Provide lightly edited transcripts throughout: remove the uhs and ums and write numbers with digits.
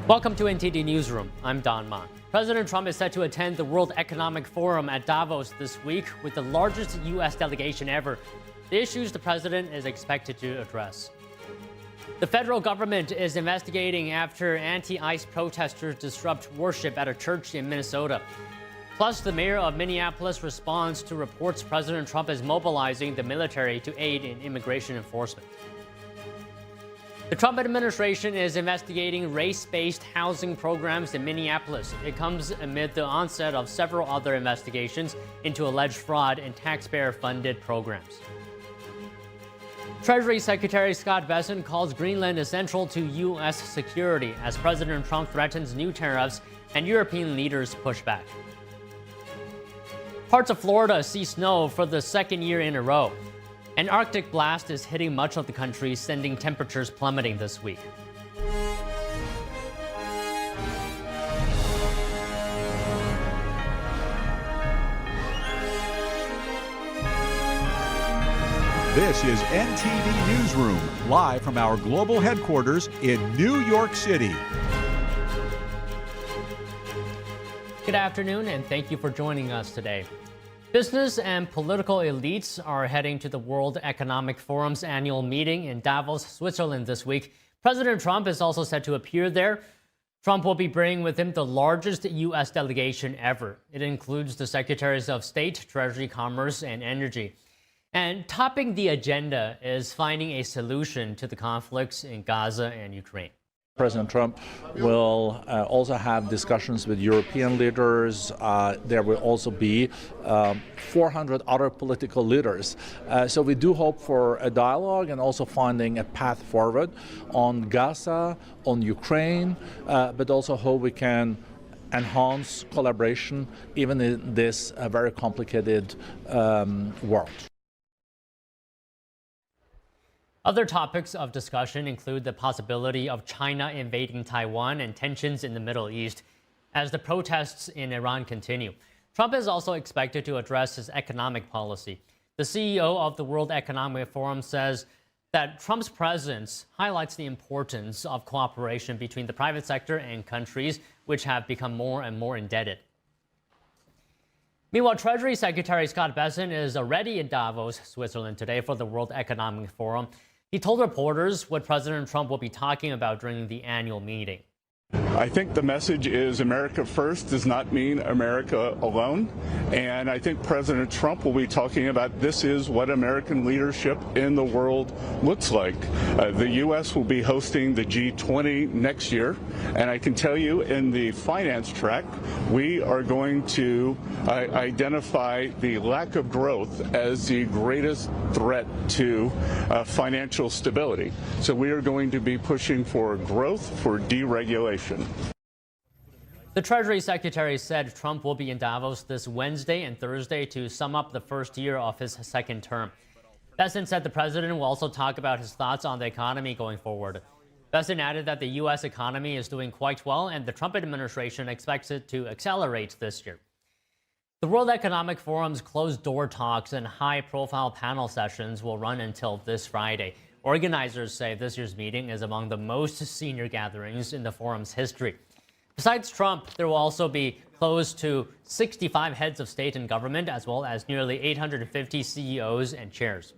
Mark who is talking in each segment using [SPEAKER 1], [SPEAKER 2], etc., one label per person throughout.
[SPEAKER 1] Welcome to NTD Newsroom. I'm Don Ma. President Trump is set to attend the World Economic Forum at Davos this week with the largest U.S. delegation ever. The issues the president is expected to address. The federal government is investigating after anti-ICE protesters disrupt worship at a church in Minnesota. Plus, the mayor of Minneapolis responds to reports President Trump is mobilizing the military to aid in immigration enforcement. The Trump administration is investigating race-based housing programs in Minneapolis. It comes amid the onset of several other investigations into alleged fraud in taxpayer-funded programs. Treasury Secretary Scott Bessent calls Greenland essential to U.S. security as President Trump threatens new tariffs and European leaders push back. Parts of Florida see snow for the second year in a row. An Arctic blast is hitting much of the country, sending temperatures plummeting this week.
[SPEAKER 2] This is NTD Newsroom, live from our global headquarters in New York City.
[SPEAKER 1] Good afternoon, and thank you for joining us today. Business and political elites are heading to the World Economic Forum's annual meeting in Davos, Switzerland this week. President Trump is also set to appear there. Trump will be bringing with him the largest U.S. delegation ever. It includes the Secretaries of State, Treasury, Commerce, and Energy. And topping the agenda is finding a solution to the conflicts in Gaza and Ukraine.
[SPEAKER 3] President Trump will also have discussions with European leaders. There will also be 400 other political leaders. So we do hope for a dialogue and also finding a path forward on Gaza, on Ukraine, but also how we can enhance collaboration even in this very complicated world.
[SPEAKER 1] Other topics of discussion include the possibility of China invading Taiwan and tensions in the Middle East as the protests in Iran continue. Trump is also expected to address his economic policy. The CEO of the World Economic Forum says that Trump's presence highlights the importance of cooperation between the private sector and countries which have become more and more indebted. Meanwhile, Treasury Secretary Scott Bessent is already in Davos, Switzerland today for the World Economic Forum. He told reporters what President Trump will be talking about during the annual meeting.
[SPEAKER 4] I think the message is America first does not mean America alone. And I think President Trump will be talking about this is what American leadership in the world looks like. The U.S. will be hosting the G20 next year. And I can tell you in the finance track, we are going to identify the lack of growth as the greatest threat to financial stability. So we are going to be pushing for growth, for deregulation.
[SPEAKER 1] The Treasury Secretary said Trump will be in Davos this Wednesday and Thursday to sum up the first year of his second term. Bessent said the president will also talk about his thoughts on the economy going forward. Bessent added that the U.S. economy is doing quite well and the Trump administration expects it to accelerate this year. The World Economic Forum's closed-door talks and high-profile panel sessions will run until this Friday. Organizers say this year's meeting is among the most senior gatherings in the forum's history. Besides Trump, there will also be close to 65 heads of state and government, as well as nearly 850 CEOs and chairs.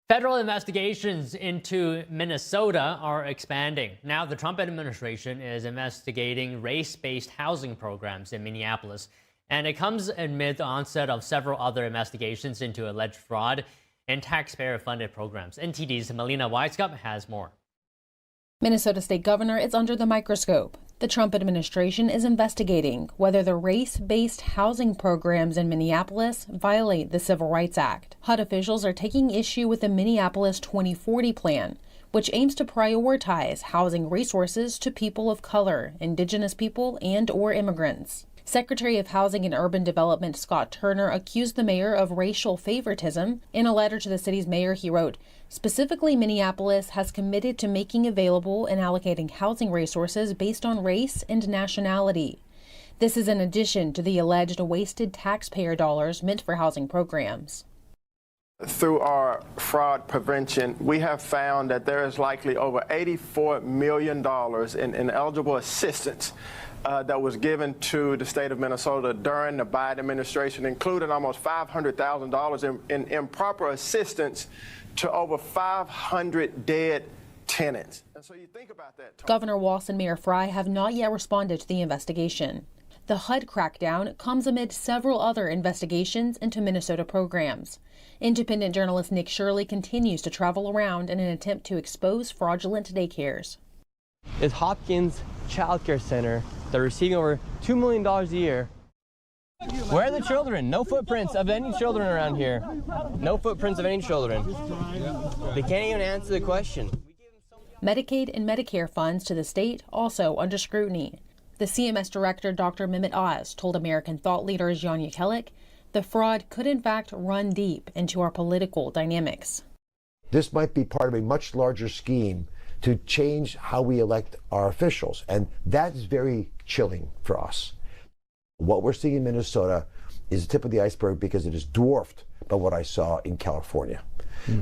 [SPEAKER 1] Federal investigations into Minnesota are expanding. Now, the Trump administration is investigating race-based housing programs in Minneapolis, and it comes amid the onset of several other investigations into alleged fraud and taxpayer-funded programs. NTD's Melina Weisskopf has more.
[SPEAKER 5] Minnesota State Governor is under the microscope. The Trump administration is investigating whether the race-based housing programs in Minneapolis violate the Civil Rights Act. HUD officials are taking issue with the Minneapolis 2040 plan, which aims to prioritize housing resources to people of color, indigenous people, and/or immigrants. Secretary of Housing and Urban Development Scott Turner accused the mayor of racial favoritism. In a letter to the city's mayor, he wrote, "Specifically, Minneapolis has committed to making available and allocating housing resources based on race and nationality. This is in addition to the alleged wasted taxpayer dollars meant for housing programs."
[SPEAKER 6] Through our fraud prevention, we have found that there is likely over $84 million in eligible assistance that was given to the state of Minnesota during the Biden administration, including almost $500,000 in improper assistance to over 500 dead tenants. And so you think about that.
[SPEAKER 5] Governor Walz and Mayor Frey have not yet responded to the investigation. The HUD crackdown comes amid several other investigations into Minnesota programs. Independent journalist Nick Shirley continues to travel around in an attempt to expose fraudulent daycares.
[SPEAKER 7] It's Hopkins Child Care Center. They're receiving over $2 million a year. Where are the children? No footprints of any children around here. No footprints of any children. They can't even answer the question.
[SPEAKER 5] Medicaid and Medicare funds to the state also under scrutiny. The CMS director, Dr. Mehmet Oz, told American thought leader Jan Jekielek the fraud could in fact run deep into our political dynamics.
[SPEAKER 8] This might be part of a much larger scheme to change how we elect our officials, and that's very chilling for us. What we're seeing in Minnesota is the tip of the iceberg because it is dwarfed by what I saw in California,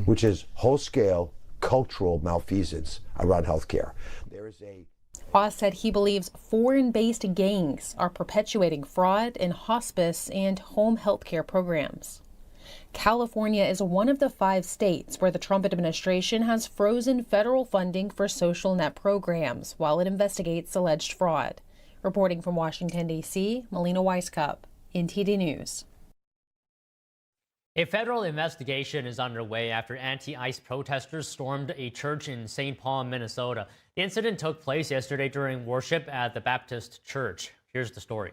[SPEAKER 8] which is whole-scale cultural malfeasance around healthcare. There is a
[SPEAKER 5] Oz said he believes foreign-based gangs are perpetuating fraud in hospice and home health care programs. California is one of the 5 states where the Trump administration has frozen federal funding for social net programs while it investigates alleged fraud. Reporting from Washington, D.C., Melina Weisskopf, NTD News.
[SPEAKER 1] A federal investigation is underway after anti-ICE protesters stormed a church in St. Paul, Minnesota. The incident took place yesterday during worship at the Baptist Church. Here's the story.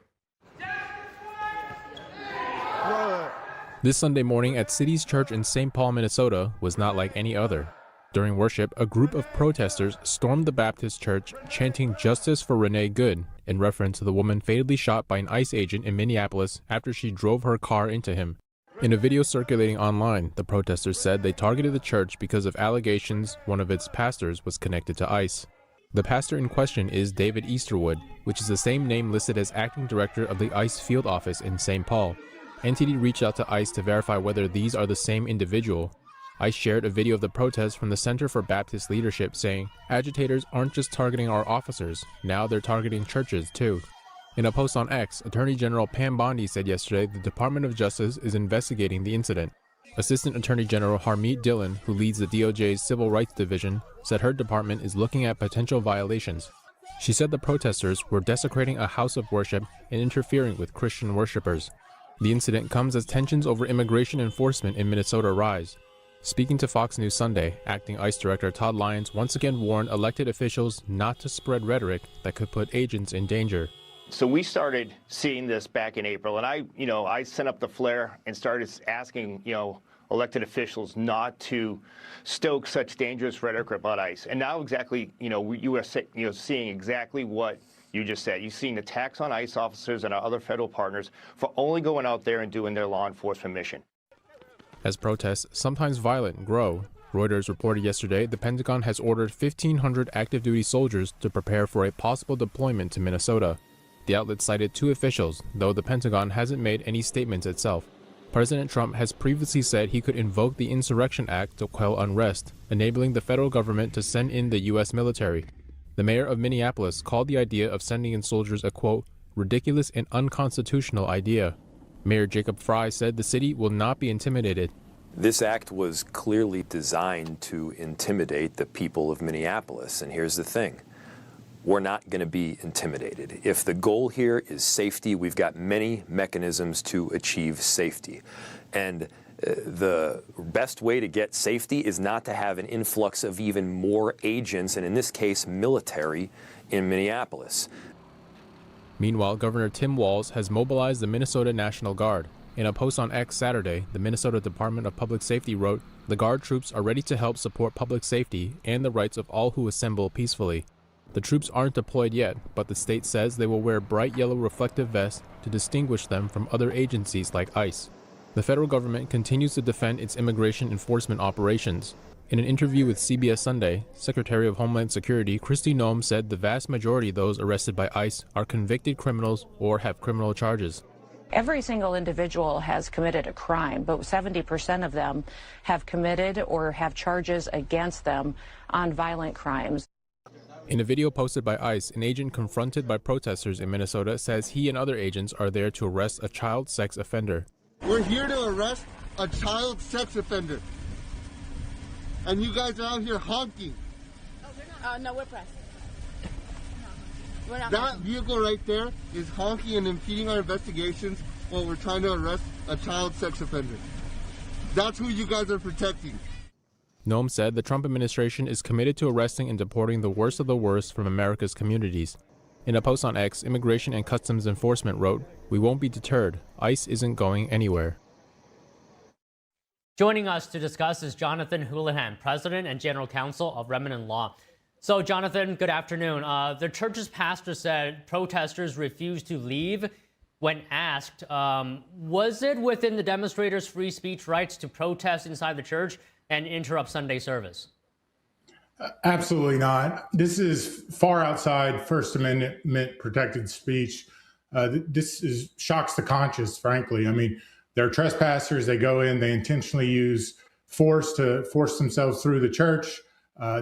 [SPEAKER 9] This Sunday morning at City's Church in St. Paul, Minnesota was not like any other. During worship, a group of protesters stormed the Baptist Church chanting "Justice for Renee Good" in reference to the woman fatally shot by an ICE agent in Minneapolis after she drove her car into him. In a video circulating online, the protesters said they targeted the church because of allegations one of its pastors was connected to ICE. The pastor in question is David Easterwood, which is the same name listed as acting director of the ICE field office in St. Paul. NTD reached out to ICE to verify whether these are the same individual. ICE shared a video of the protest from the Center for Baptist Leadership saying, "Agitators aren't just targeting our officers, now they're targeting churches too." In a post on X, Attorney General Pam Bondi said yesterday the Department of Justice is investigating the incident. Assistant Attorney General Harmeet Dillon, who leads the DOJ's Civil Rights Division, said her department is looking at potential violations. She said the protesters were desecrating a house of worship and interfering with Christian worshipers. The incident comes as tensions over immigration enforcement in Minnesota rise. Speaking to Fox News Sunday, Acting ICE Director Todd Lyons once again warned elected officials not to spread rhetoric that could put agents in danger.
[SPEAKER 10] So we started seeing this back in April, and I sent up the flare and started asking, elected officials not to stoke such dangerous rhetoric about ICE. And now exactly, you are seeing exactly what you just said. You're seeing attacks on ICE officers and our other federal partners for only going out there and doing their law enforcement mission.
[SPEAKER 9] As protests, sometimes violent, grow, Reuters reported yesterday the Pentagon has ordered 1,500 active duty soldiers to prepare for a possible deployment to Minnesota. The outlet cited 2 officials, though the Pentagon hasn't made any statements itself. President Trump has previously said he could invoke the Insurrection Act to quell unrest, enabling the federal government to send in the U.S. military. The mayor of Minneapolis called the idea of sending in soldiers a, quote, ridiculous and unconstitutional idea. Mayor Jacob Frey said the city will not be intimidated.
[SPEAKER 11] This act was clearly designed to intimidate the people of Minneapolis, and here's the thing. We're not going to be intimidated. If the goal here is safety, we've got many mechanisms to achieve safety. And the best way to get safety is not to have an influx of even more agents, and in this case, military, in Minneapolis.
[SPEAKER 9] Meanwhile, Governor Tim Walz has mobilized the Minnesota National Guard. In a post on X Saturday, the Minnesota Department of Public Safety wrote, "The Guard troops are ready to help support public safety and the rights of all who assemble peacefully." The troops aren't deployed yet, but the state says they will wear bright yellow reflective vests to distinguish them from other agencies like ICE. The federal government continues to defend its immigration enforcement operations. In an interview with CBS Sunday, Secretary of Homeland Security Kristi Noem said the vast majority of those arrested by ICE are convicted criminals or have criminal charges.
[SPEAKER 12] Every single individual has committed a crime, but 70% of them have committed or have charges against them on violent crimes.
[SPEAKER 9] In a video posted by ICE, an agent confronted by protesters in Minnesota says he and other agents are there to arrest a child sex offender.
[SPEAKER 13] We're here to arrest a child sex offender. And you guys are out here honking.
[SPEAKER 14] No, we're pressed.
[SPEAKER 13] That vehicle right there is honking and impeding our investigations while we're trying to arrest a child sex offender. That's who you guys are protecting.
[SPEAKER 9] Noem said the Trump administration is committed to arresting and deporting the worst of the worst from America's communities. In a post on X, Immigration and Customs Enforcement wrote, "We won't be deterred. ICE isn't going anywhere."
[SPEAKER 1] Joining us to discuss is Jonathan Houlihan, President and General Counsel of Remnant Law. So, Jonathan, good afternoon. The church's pastor said protesters refused to leave when asked. Was it within the demonstrators' free speech rights to protest inside the church and interrupt Sunday service?
[SPEAKER 15] Absolutely not. This is far outside First Amendment protected speech. This shocks the conscience, frankly. I mean, they're trespassers. They go in, they intentionally use force to force themselves through the church.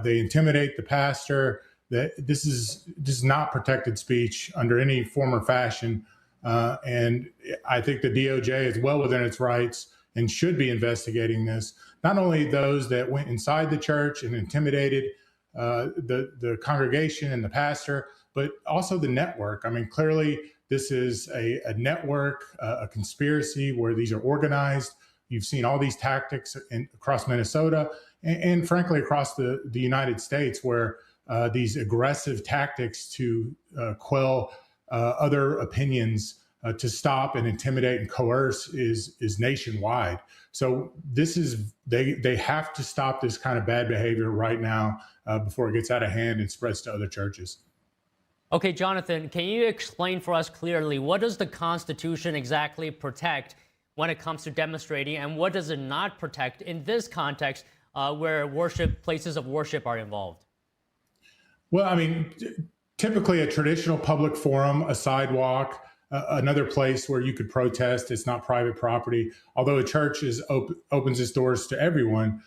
[SPEAKER 15] They intimidate the pastor. This is not protected speech under any form or fashion. And I think the DOJ is well within its rights and should be investigating this. Not only those that went inside the church and intimidated the congregation and the pastor, but also the network. I mean, clearly this is a network, a conspiracy where these are organized. You've seen all these tactics across Minnesota and frankly across the United States, where these aggressive tactics to quell other opinions, to stop and intimidate and coerce is nationwide. So they have to stop this kind of bad behavior right now before it gets out of hand and spreads to other churches.
[SPEAKER 1] Okay, Jonathan, can you explain for us clearly what does the Constitution exactly protect when it comes to demonstrating, and what does it not protect in this context where places of worship are involved?
[SPEAKER 15] Well, I mean, typically a traditional public forum, a sidewalk, another place where you could protest. It's not private property. Although a church opens its doors to everyone,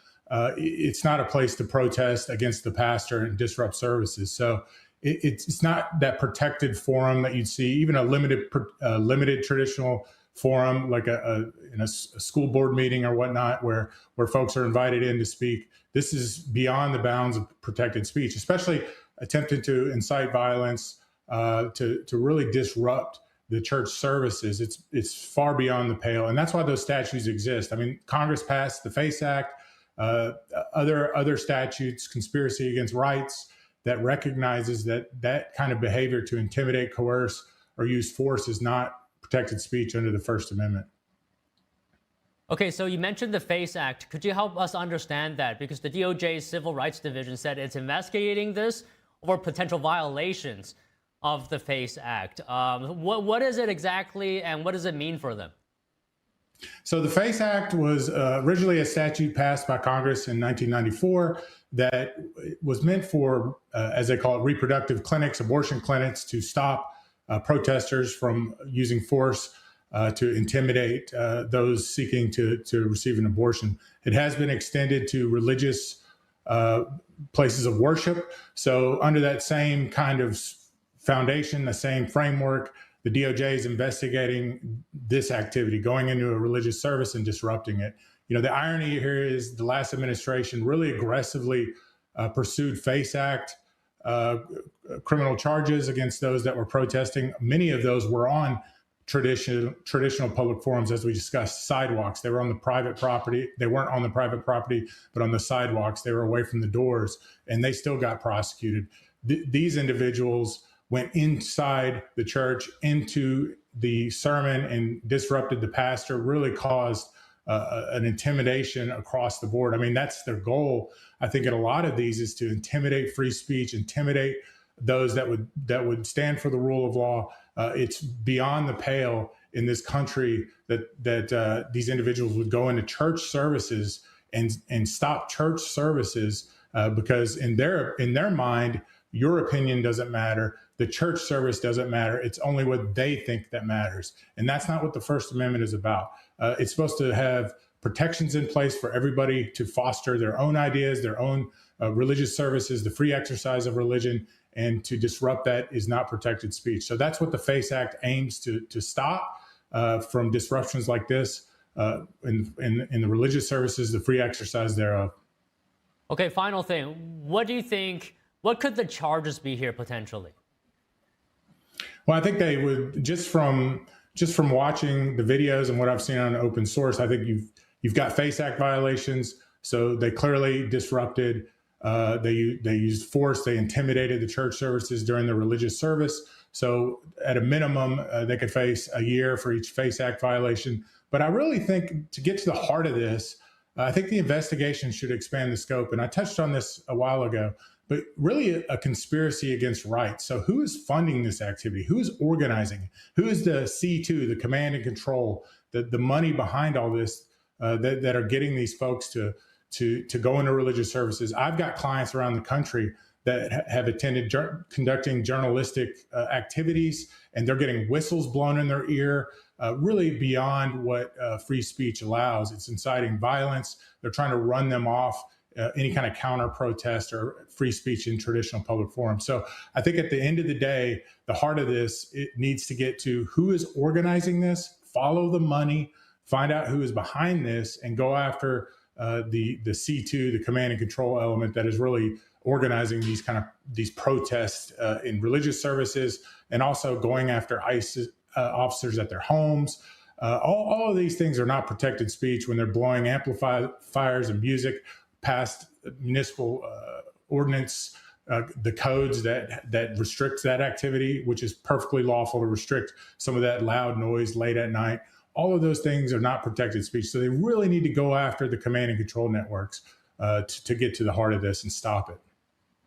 [SPEAKER 15] it's not a place to protest against the pastor and disrupt services. So it's not that protected forum that you'd see, even a limited traditional forum like in a school board meeting or whatnot, where folks are invited in to speak. This is beyond the bounds of protected speech, especially attempting to incite violence, to really disrupt the church services. It's far beyond the pale, and that's why those statutes exist. I mean, Congress passed the FACE Act, other statutes, conspiracy against rights, that recognizes that kind of behavior to intimidate, coerce, or use force is not protected speech under the First Amendment.
[SPEAKER 1] Okay, so you mentioned the FACE Act. Could you help us understand that? Because the DOJ's Civil Rights Division said it's investigating this over potential violations of the FACE Act. What is it exactly, and what does it mean for them?
[SPEAKER 15] So the FACE Act was originally a statute passed by Congress in 1994 that was meant for, as they call it, reproductive clinics, abortion clinics, to stop protesters from using force to intimidate those seeking to receive an abortion. It has been extended to religious places of worship. So under that same kind of foundation, the same framework, the DOJ is investigating this activity, going into a religious service and disrupting it. You know, the irony here is the last administration really aggressively pursued FACE Act criminal charges against those that were protesting. Many of those were on traditional public forums, as we discussed, sidewalks. They were on the private property. They weren't on the private property, but on the sidewalks. They were away from the doors, and they still got prosecuted. These individuals went inside the church, into the sermon, and disrupted the pastor, really caused an intimidation across the board. I mean, that's their goal. I think in a lot of these is to intimidate free speech, intimidate those that would stand for the rule of law. It's beyond the pale in this country that these individuals would go into church services and stop church services because in their mind, your opinion doesn't matter. the church service doesn't matter. It's only what they think that matters. And that's not what the First Amendment is about. It's supposed to have protections in place for everybody to foster their own ideas, their own religious services, the free exercise of religion, and to disrupt that is not protected speech. So that's what the FACE Act aims to stop from disruptions like this in the religious services, the free exercise thereof.
[SPEAKER 1] Okay, final thing. What do you think, what could the charges be here potentially?
[SPEAKER 15] Well, I think they would, just from watching the videos and what I've seen on open source, I think you've got FACE Act violations. So they clearly disrupted, they used force, they intimidated the church services during the religious service. So at a minimum, they could face a year for each FACE Act violation. But I really think to get to the heart of this, I think the investigation should expand the scope. And I touched on this a while ago, but really a conspiracy against rights. So who is funding this activity? Who is organizing? Who is the C2, the command and control, the money behind all this that are getting these folks to go into religious services? I've got clients around the country that have attended conducting journalistic activities, and they're getting whistles blown in their ear, really beyond what free speech allows. It's inciting violence. They're trying to run them off any kind of counter protest or free speech in traditional public forums. So I think at the end of the day, the heart of this, it needs to get to who is organizing this, follow the money, find out who is behind this, and go after the C2, the command and control element that is really organizing these protests in religious services, and also going after ICE officers at their homes. All of these things are not protected speech when they're blowing amplifiers and music past municipal ordinance, the codes that restricts that activity, which is perfectly lawful to restrict some of that loud noise late at night. All of those things are not protected speech. So they really need to go after the command and control networks to get to the heart of this and stop it.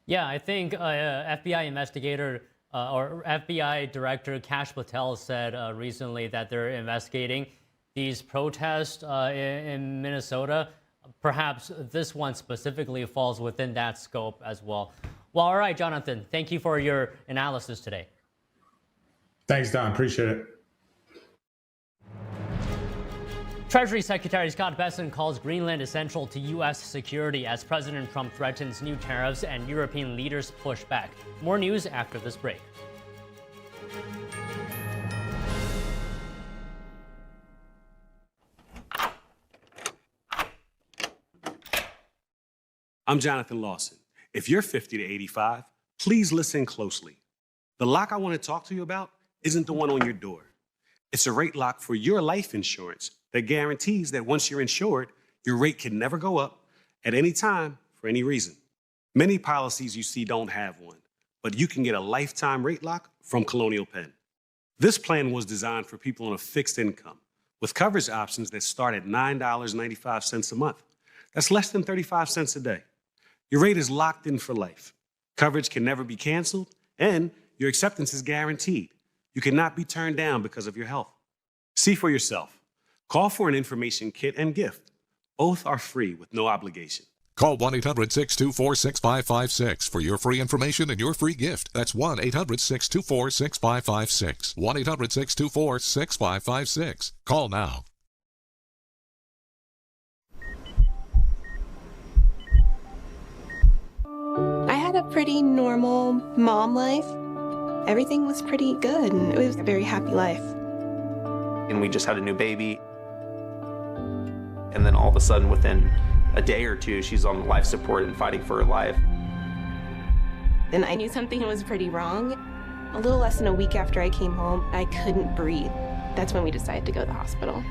[SPEAKER 1] Yeah, I think FBI investigator or FBI Director Kash Patel said recently that they're investigating these protests in Minnesota. Perhaps this one specifically falls within that scope as well. Well, all right, Jonathan, thank you for your analysis today.
[SPEAKER 15] Thanks, Don. Appreciate it.
[SPEAKER 1] Treasury Secretary Scott Bessent calls Greenland essential to U.S. security as President Trump threatens new tariffs and European leaders push back. More news after this break.
[SPEAKER 16] I'm Jonathan Lawson. If you're 50 to 85, please listen closely. The lock I want to talk to you about isn't the one on your door. It's a rate lock for your life insurance that guarantees that once you're insured, your rate can never go up at any time for any reason. Many policies you see don't have one, but you can get a lifetime rate lock from Colonial Penn. This plan was designed for people on a fixed income with coverage options that start at $9.95 a month. That's less than 35 cents a day. Your rate is locked in for life. Coverage can never be canceled, and your acceptance is guaranteed. You cannot be turned down because of your health. See for yourself. Call for an information kit and gift. Both are free with no obligation.
[SPEAKER 17] Call 1-800-624-6556 for your free information and your free gift. That's 1-800-624-6556. 1-800-624-6556. Call now.
[SPEAKER 18] I had a pretty normal mom life. Everything was pretty good, and it was a very happy life.
[SPEAKER 19] And we just had a new baby. And then all of a sudden, within a day or two, she's on life support and fighting for her life.
[SPEAKER 18] And I knew something was pretty wrong. A little less than a week after I came home, I couldn't breathe. That's when we decided to go to the hospital.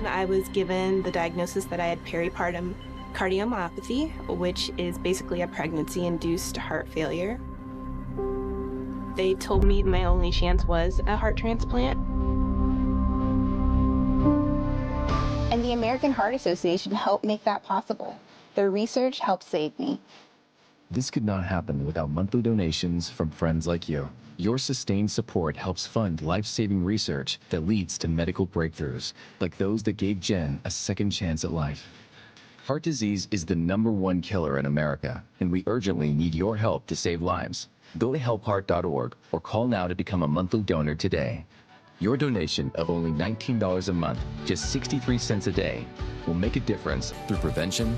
[SPEAKER 18] I was given the diagnosis that I had peripartum cardiomyopathy, which is basically a pregnancy-induced heart failure. They told me my only chance was a heart transplant.
[SPEAKER 20] And the American Heart Association helped make that possible. Their research helped save me.
[SPEAKER 21] This could not happen without monthly donations from friends like you. Your sustained support helps fund life-saving research that leads to medical breakthroughs, like those that gave Jen a second chance at life. Heart disease is the #1 killer in America, and we urgently need your help to save lives. Go to helpheart.org or call now to become a monthly donor today. Your donation of only $19 a month, just 63 cents a day, will make a difference through prevention,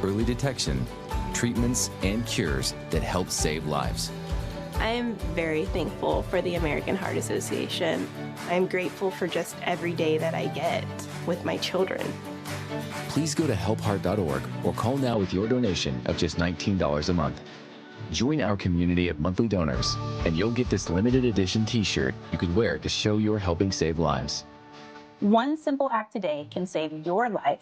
[SPEAKER 21] early detection, treatments, and cures that help save lives.
[SPEAKER 18] I am very thankful for the American Heart Association. I'm grateful for just every day that I get with my children.
[SPEAKER 21] Please go to helpheart.org or call now with your donation of just $19 a month. Join our community of monthly donors, and you'll get this limited edition t-shirt you can wear to show you're helping save lives.
[SPEAKER 2] One simple act today can save your life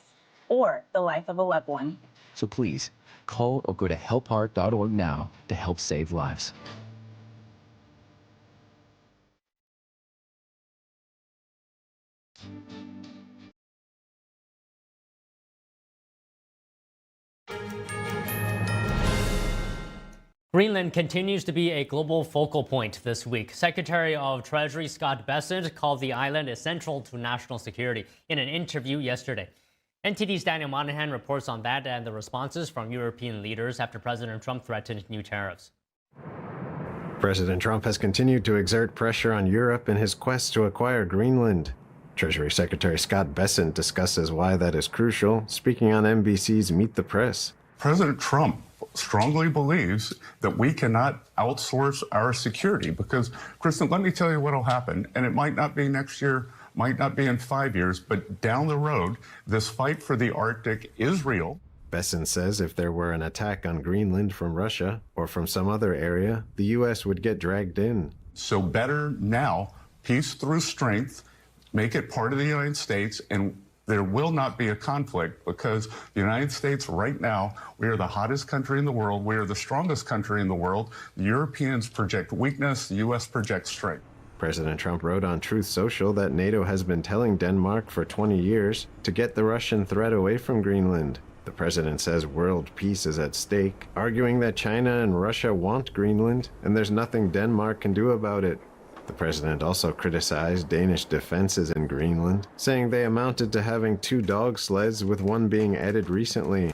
[SPEAKER 2] or the life of a loved one.
[SPEAKER 21] So please, call or go to helpheart.org now to help save lives.
[SPEAKER 1] Greenland continues to be a global focal point this week. Secretary of Treasury Scott Bessent called the island essential to national security in an interview yesterday. NTD's Daniel Monahan reports on that and the responses from European leaders after President Trump threatened new tariffs.
[SPEAKER 22] President Trump has continued to exert pressure on Europe in his quest to acquire Greenland. Treasury Secretary Scott Bessent discusses why that is crucial, speaking on NBC's Meet the Press.
[SPEAKER 4] President Trump strongly believes that we cannot outsource our security because, Kristen, let me tell you what will happen, and it might not be next year, might not be in 5 years, but down the road, this fight for the Arctic is real.
[SPEAKER 22] Bessent says if there were an attack on Greenland from Russia or from some other area, the U.S. would get dragged in.
[SPEAKER 4] So better now, peace through strength, make it part of the United States, and there will not be a conflict because the United States right now, we are the hottest country in the world. We are the strongest country in the world. The Europeans project weakness. The U.S. projects strength.
[SPEAKER 22] President Trump wrote on Truth Social that NATO has been telling Denmark for 20 years to get the Russian threat away from Greenland. The president says world peace is at stake, arguing that China and Russia want Greenland and there's nothing Denmark can do about it. The president also criticized Danish defenses in Greenland, saying they amounted to having 2 dog sleds, with one being added recently.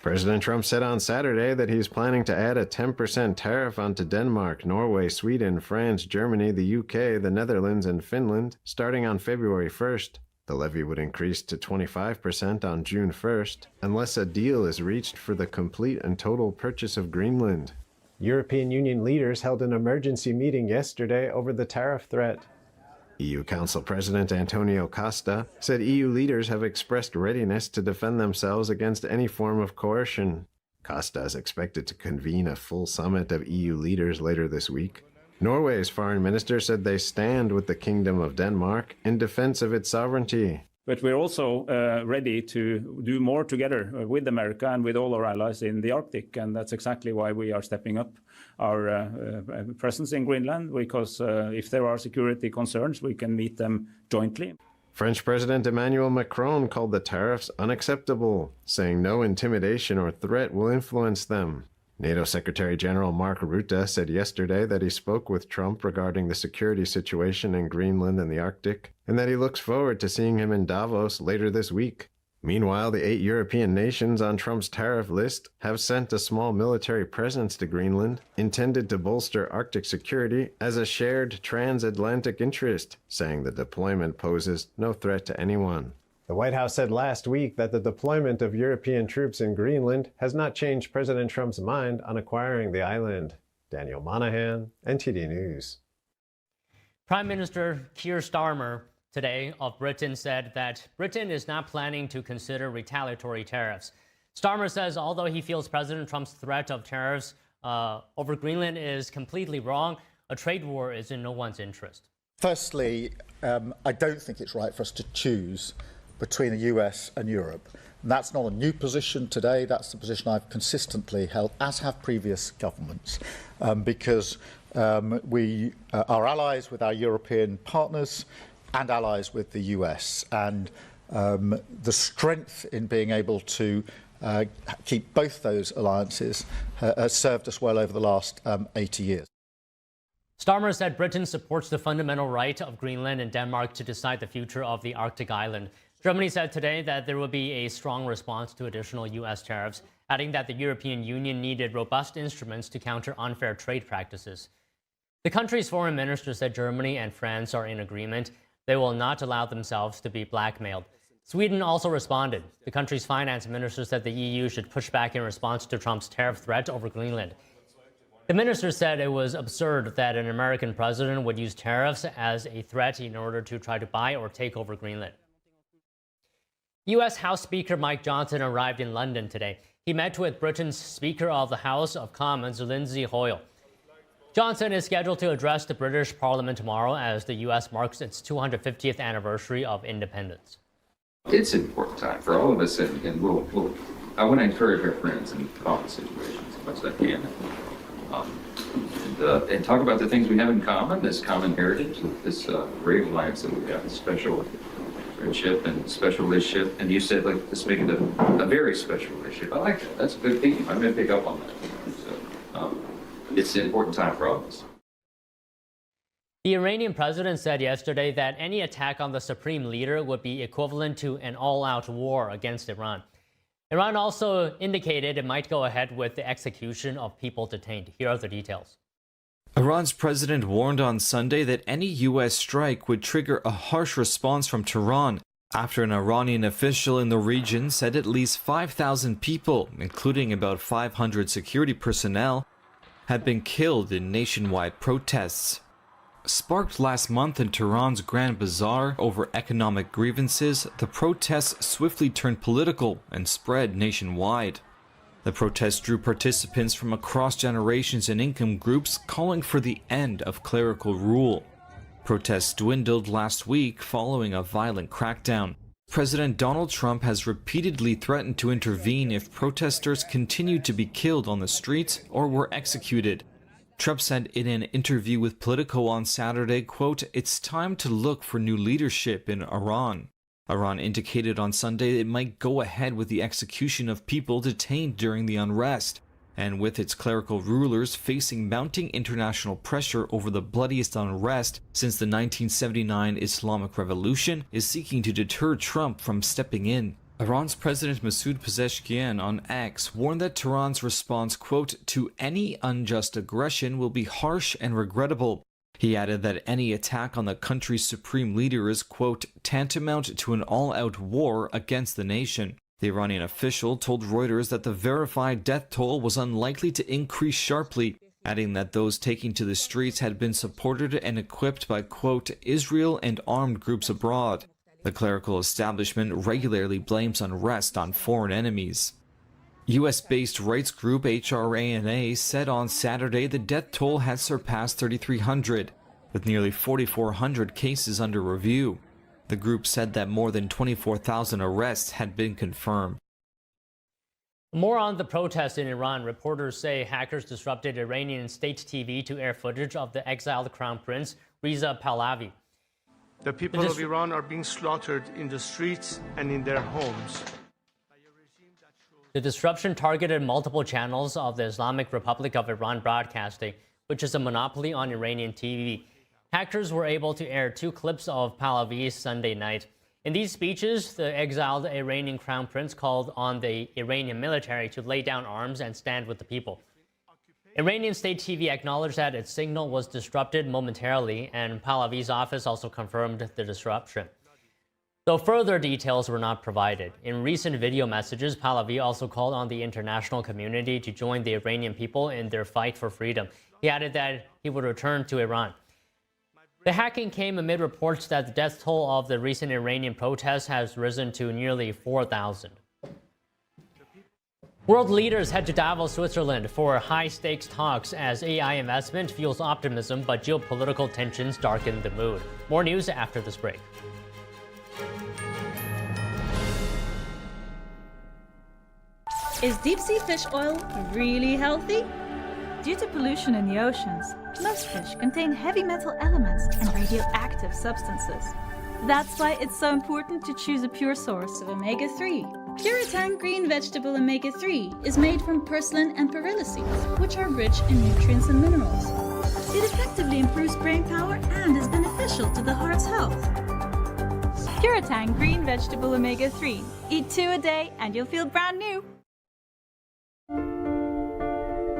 [SPEAKER 22] President Trump said on Saturday that he's planning to add a 10% tariff onto Denmark, Norway, Sweden, France, Germany, the UK, the Netherlands, and Finland, starting on February 1st. The levy would increase to 25% on June 1st, unless a deal is reached for the complete and total purchase of Greenland. European Union leaders held an emergency meeting yesterday over the tariff threat. EU Council President Antonio Costa said EU leaders have expressed readiness to defend themselves against any form of coercion. Costa is expected to convene a full summit of EU leaders later this week. Norway's foreign minister said they stand with the Kingdom of Denmark in defense of its sovereignty.
[SPEAKER 23] But we're also ready to do more together with America and with all our allies in the Arctic. And that's exactly why we are stepping up our presence in Greenland, because if there are security concerns, we can meet them jointly.
[SPEAKER 22] French President Emmanuel Macron called the tariffs unacceptable, saying no intimidation or threat will influence them. NATO Secretary General Mark Rutte said yesterday that he spoke with Trump regarding the security situation in Greenland and the Arctic, and that he looks forward to seeing him in Davos later this week. Meanwhile, the 8 European nations on Trump's tariff list have sent a small military presence to Greenland, intended to bolster Arctic security as a shared transatlantic interest, saying the deployment poses no threat to anyone. The White House said last week that the deployment of European troops in Greenland has not changed President Trump's mind on acquiring the island. Daniel Monahan, NTD News.
[SPEAKER 1] Prime Minister Keir Starmer today of Britain said that Britain is not planning to consider retaliatory tariffs. Starmer says although he feels President Trump's threat of tariffs over Greenland is completely wrong, a trade war is in no one's interest.
[SPEAKER 24] Firstly, I don't think it's right for us to choose between the US and Europe. And that's not a new position today, that's the position I've consistently held, as have previous governments, because we are allies with our European partners and allies with the US. And the strength in being able to keep both those alliances has served us well over the last 80 years.
[SPEAKER 1] Starmer said Britain supports the fundamental right of Greenland and Denmark to decide the future of the Arctic island. Germany said today that there will be a strong response to additional U.S. tariffs adding that the European Union needed robust instruments to counter unfair trade practices. The country's foreign minister said Germany and France are in agreement. They will not allow themselves to be blackmailed. Sweden also responded. The country's finance minister said the EU should push back in response to Trump's tariff threat over Greenland. The minister said it was absurd that an American president would use tariffs as a threat in order to try to buy or take over Greenland. U.S. House Speaker Mike Johnson arrived in London today. He met with Britain's Speaker of the House of Commons, Lindsay Hoyle. Johnson is scheduled to address the British Parliament tomorrow as the U.S. marks its 250th anniversary of independence.
[SPEAKER 3] It's an important time for all of us, and I want to encourage our friends in common situations as much as I can. And talk about the things we have in common, this common heritage, this great alliance that we have, this special friendship and special relationship. And you said, like, let's make it a very special relationship. I like that. That's a good theme. I'm going to pick up on that. So, it's an important time for all of us.
[SPEAKER 1] The Iranian president said yesterday that any attack on the supreme leader would be equivalent to an all-out war against Iran. Iran also indicated it might go ahead with the execution of people detained. Here are the details.
[SPEAKER 6] Iran's president warned on Sunday that any U.S. strike would trigger a harsh response from Tehran after an Iranian official in the region said at least 5,000 people, including about 500 security personnel, had been killed in nationwide protests. Sparked last month in Tehran's Grand Bazaar over economic grievances, the protests swiftly turned political and spread nationwide. The protests drew participants from across generations and income groups calling for the end of clerical rule. Protests dwindled last week following a violent crackdown. President Donald Trump has repeatedly threatened to intervene if protesters continued to be killed on the streets or were executed. Trump said in an interview with Politico on Saturday, quote, "It's time to look for new leadership in Iran." Iran indicated on Sunday it might go ahead with the execution of people detained during the unrest, and with its clerical rulers facing mounting international pressure over the bloodiest unrest since the 1979 Islamic Revolution, is seeking to deter Trump from stepping in. Iran's President Masoud Pezeshkian on X warned that Tehran's response, quote, "to any unjust aggression will be harsh and regrettable." He added that any attack on the country's supreme leader is, quote, "tantamount to an all-out war against the nation." The Iranian official told Reuters that the verified death toll was unlikely to increase sharply, adding that those taking to the streets had been supported and equipped by, quote, "Israel and armed groups abroad." The clerical establishment regularly blames unrest on foreign enemies. U.S.-based rights group HRANA said on Saturday the death toll had surpassed 3,300, with nearly 4,400 cases under review. The group said that more than 24,000 arrests had been confirmed.
[SPEAKER 1] More on the protests in Iran. Reporters say hackers disrupted Iranian state TV to air footage of the exiled Crown Prince, Reza Pahlavi.
[SPEAKER 7] The people of Iran are being slaughtered in the streets and in their homes.
[SPEAKER 1] The disruption targeted multiple channels of the Islamic Republic of Iran Broadcasting, which is a monopoly on Iranian TV. Hackers were able to air 2 clips of Pahlavi Sunday night. In these speeches, the exiled Iranian Crown Prince called on the Iranian military to lay down arms and stand with the people. Iranian state TV acknowledged that its signal was disrupted momentarily, and Pahlavi's office also confirmed the disruption, though further details were not provided. In recent video messages, Pahlavi also called on the international community to join the Iranian people in their fight for freedom. He added that he would return to Iran. The hacking came amid reports that the death toll of the recent Iranian protests has risen to nearly 4,000. World leaders head to Davos, Switzerland for high-stakes talks as AI investment fuels optimism, but geopolitical tensions darken the mood. More news after this break.
[SPEAKER 8] Is deep-sea fish oil really healthy? Due to pollution in the oceans, most fish contain heavy metal elements and radioactive substances. That's why it's so important to choose a pure source of omega-3. Puritan Green Vegetable Omega-3 is made from purslane and perilla seeds, which are rich in nutrients and minerals. It effectively improves brain power and is beneficial to the heart's health. Puritan Green Vegetable Omega-3. Eat 2 a day and you'll feel brand new.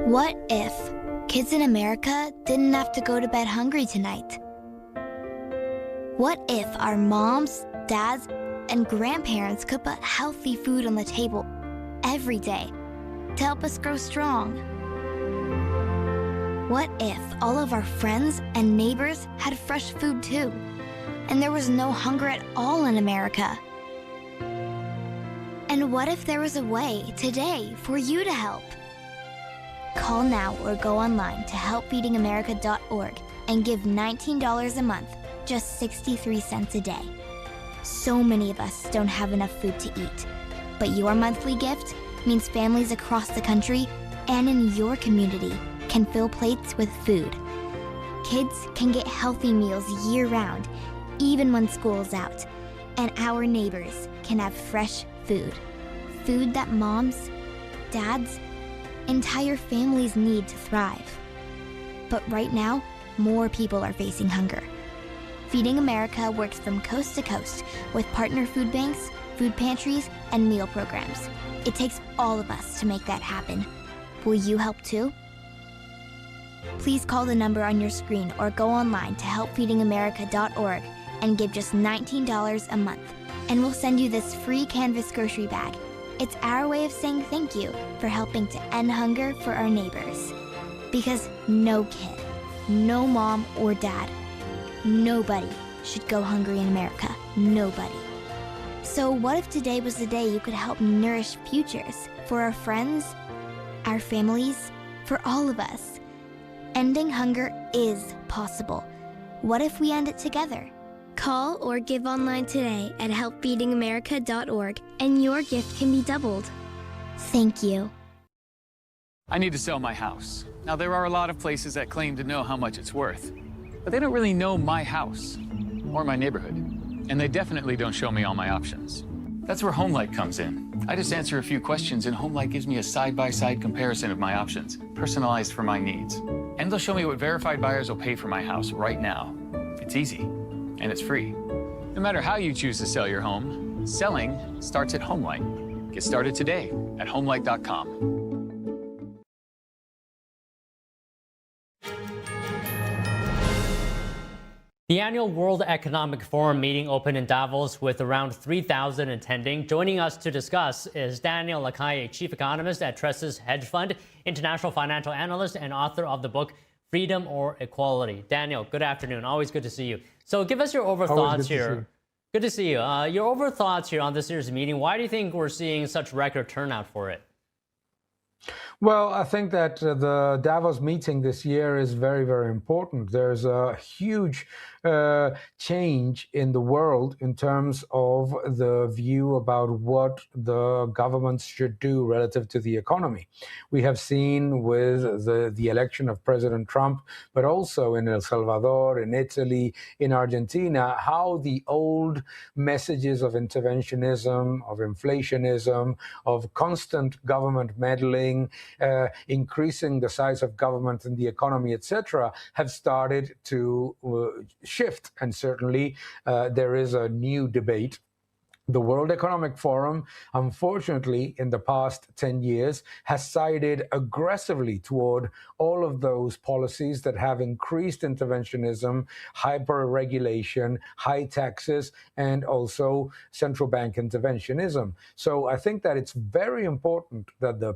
[SPEAKER 5] What if kids in America didn't have to go to bed hungry tonight? What if our moms, dads, and grandparents could put healthy food on the table every day to help us grow strong? What if all of our friends and neighbors had fresh food too, and there was no hunger at all in America? And what if there was a way today for you to help? Call now or go online to helpfeedingamerica.org and give $19 a month, just 63 cents a day. So many of us don't have enough food to eat, but your monthly gift means families across the country and in your community can fill plates with food. Kids can get healthy meals year-round, even when school's out, and our neighbors can have fresh food. Food that moms, dads, entire families need to thrive. But right now, more people are facing hunger. Feeding America works from coast to coast with partner food banks, food pantries, and meal programs. It takes all of us to make that happen. Will you help too? Please call the number on your screen or go online to helpfeedingamerica.org and give just $19 a month, and we'll send you this free canvas grocery bag. It's our way of saying thank you for helping to end hunger for our neighbors. Because no kid, no mom or dad, nobody should go hungry in America. Nobody. So what if today was the day you could help nourish futures for our friends, our families, for all of us? Ending hunger is possible. What if we end it together? Call or give online today at helpfeedingamerica.org and your gift can be doubled. Thank you.
[SPEAKER 10] I need to sell my house. Now, there are a lot of places that claim to know how much it's worth, but they don't really know my house or my neighborhood, and they definitely don't show me all my options. That's where HomeLight comes in. I just answer a few questions and HomeLight gives me a side-by-side comparison of my options, personalized for my needs. And they'll show me what verified buyers will pay for my house right now. It's easy, and it's free. No matter how you choose to sell your home, selling starts at HomeLight. Get started today at homelight.com.
[SPEAKER 1] The annual World Economic Forum meeting opened in Davos with around 3,000 attending. Joining us to discuss is Daniel Lacaille, Chief Economist at Tressis Hedge Fund, international financial analyst, and author of the book Freedom or Equality. Daniel, good afternoon. Always good to see you. So give us your overthoughts here. Good to see you. Your overthoughts here on this year's meeting. Why do you think we're seeing such record turnout for it?
[SPEAKER 11] Well, I think that the Davos meeting this year is very, very important. There's a huge change in the world in terms of the view about what the governments should do relative to the economy. We have seen with the election of President Trump, but also in El Salvador, in Italy, in Argentina, how the old messages of interventionism, of inflationism, of constant government meddling, increasing the size of government in the economy, etc., have started to shift. And certainly there is a new debate. The World Economic Forum, unfortunately, in the past 10 years, has sided aggressively toward all of those policies that have increased interventionism, hyper-regulation, high taxes, and also central bank interventionism. So I think that it's very important that the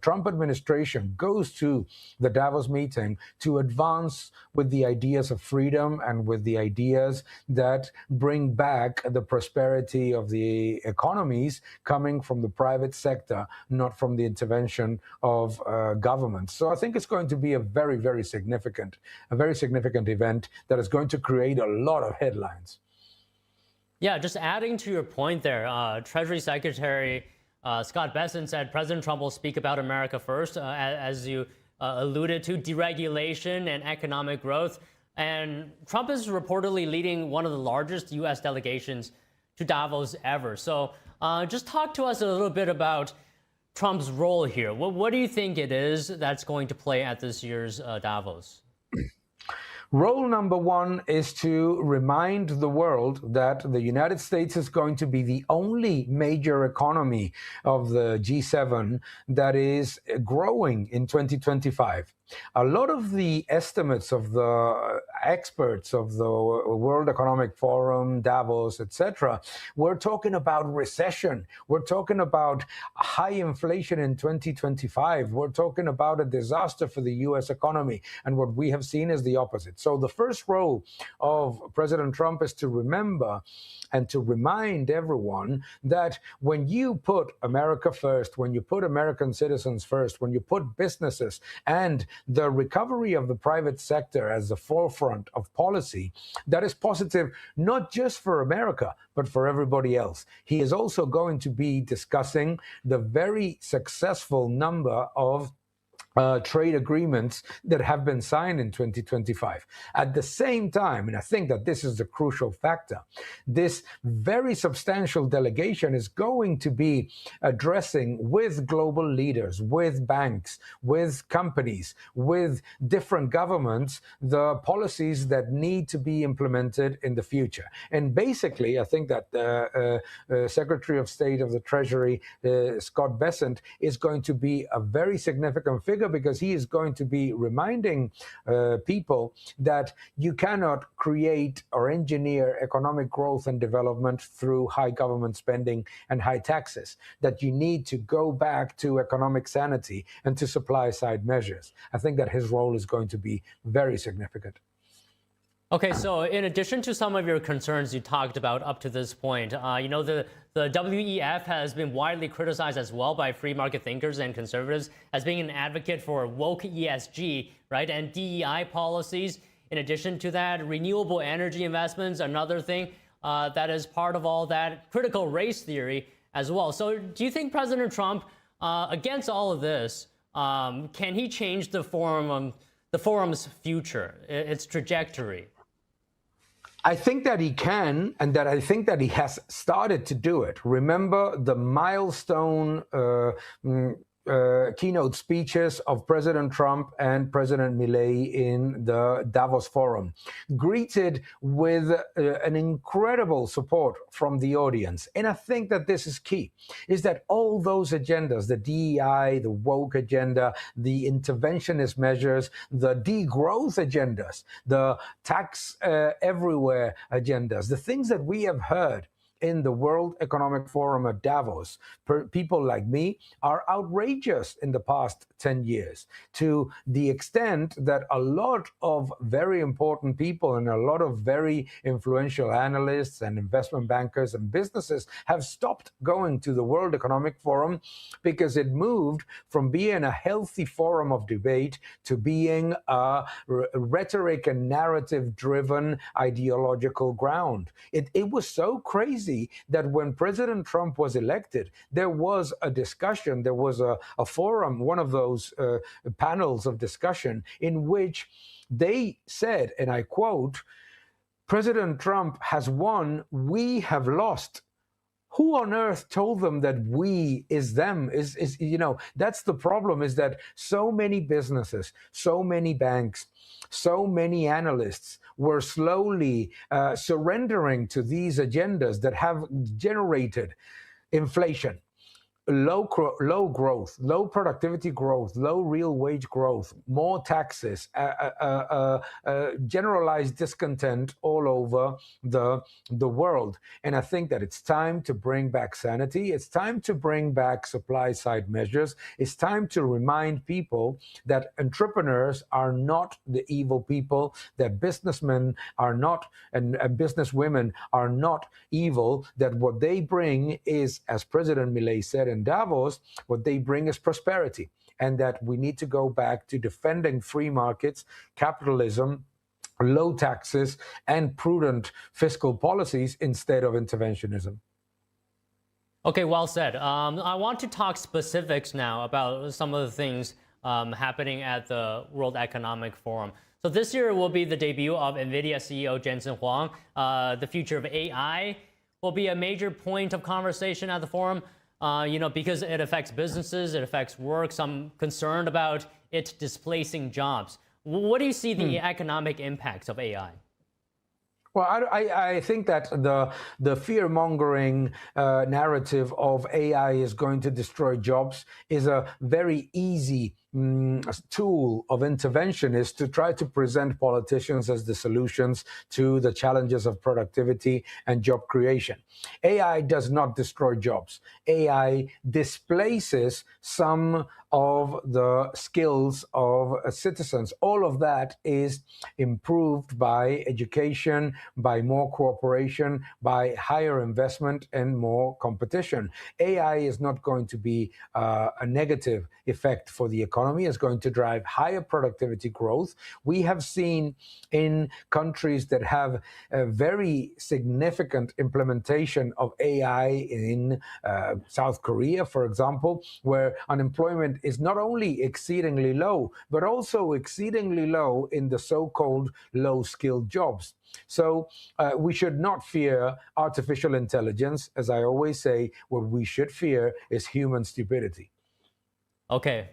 [SPEAKER 11] Trump administration goes to the Davos meeting to advance with the ideas of freedom and with the ideas that bring back the prosperity of the economies coming from the private sector, not from the intervention of government. So I think it's going to be a very, very significant event that is going to create a lot of headlines.
[SPEAKER 1] Yeah, just adding to your point there, Treasury Secretary Scott Bessent said President Trump will speak about America first, as you alluded to, deregulation and economic growth. And Trump is reportedly leading one of the largest U.S. delegations to Davos ever. So just talk to us a little bit about Trump's role here. What do you think it is that's going to play at this year's Davos?
[SPEAKER 11] Role number one is to remind the world that the United States is going to be the only major economy of the G7 that is growing in 2025. A lot of the estimates of the experts of the World Economic Forum, Davos, etc., we're talking about recession. We're talking about high inflation in 2025. We're talking about a disaster for the U.S. economy. And what we have seen is the opposite. So the first role of President Trump is to remember and to remind everyone that when you put America first, when you put American citizens first, when you put businesses and the recovery of the private sector as the forefront of policy, that is positive not just for America, but for everybody else. He is also going to be discussing the very successful number of trade agreements that have been signed in 2025. At the same time, and I think that this is the crucial factor, this very substantial delegation is going to be addressing with global leaders, with banks, with companies, with different governments, the policies that need to be implemented in the future. And basically, I think that Secretary of State of the Treasury, Scott Bessent, is going to be a very significant figure, because he is going to be reminding people that you cannot create or engineer economic growth and development through high government spending and high taxes, that you need to go back to economic sanity and to supply side measures. I think that his role is going to be very significant.
[SPEAKER 1] Okay, so in addition to some of your concerns you talked about up to this point, the WEF has been widely criticized as well by free market thinkers and conservatives as being an advocate for woke ESG, right, and DEI policies. In addition to that, renewable energy investments, another thing that is part of all that, critical race theory as well. So do you think President Trump, against all of this, can he change the forum's future, its trajectory?
[SPEAKER 11] I think that he can, and that I think that he has started to do it. Remember the milestone keynote speeches of President Trump and President Milei in the Davos Forum, greeted with an incredible support from the audience. And I think that this is key, is that all those agendas, the DEI, the woke agenda, the interventionist measures, the degrowth agendas, the tax everywhere agendas, the things that we have heard in the World Economic Forum at Davos, people like me are outrageous in the past 10 years, to the extent that a lot of very important people and a lot of very influential analysts and investment bankers and businesses have stopped going to the World Economic Forum, because it moved from being a healthy forum of debate to being a rhetoric and narrative-driven ideological ground. It was so crazy that when President Trump was elected, there was a discussion, there was a forum, one of those panels of discussion, in which they said, and I quote, "President Trump has won, we have lost." Who on earth told them that we is them? That's the problem, is that so many businesses, so many banks, so many analysts were slowly surrendering to these agendas that have generated inflation, low growth, low productivity growth, low real wage growth, more taxes, generalized discontent all over the world. And I think that it's time to bring back sanity. It's time to bring back supply side measures. It's time to remind people that entrepreneurs are not the evil people, that businessmen are not, and businesswomen are not evil, that what they bring is, as President Milei said in Davos, what they bring is prosperity, and that we need to go back to defending free markets, capitalism, low taxes, and prudent fiscal policies instead of interventionism.
[SPEAKER 1] Okay, well said. I want to talk specifics now about some of the things happening at the World Economic Forum. So this year will be the debut of NVIDIA CEO Jensen Huang. The future of AI will be a major point of conversation at the forum, because it affects businesses, it affects work. Some concerned about it displacing jobs. What do you see the economic impacts of AI?
[SPEAKER 11] Well, I think that the fear-mongering narrative of AI is going to destroy jobs is a very easy tool of intervention, is to try to present politicians as the solutions to the challenges of productivity and job creation. AI does not destroy jobs. AI displaces some of the skills of citizens. All of that is improved by education, by more cooperation, by higher investment and more competition. AI is not going to be a negative effect for the economy. It's going to drive higher productivity growth. We have seen in countries that have a very significant implementation of AI in South Korea, for example, where unemployment is not only exceedingly low, but also exceedingly low in the so-called low-skilled jobs. So we should not fear artificial intelligence. As I always say, what we should fear is human stupidity.
[SPEAKER 1] Okay.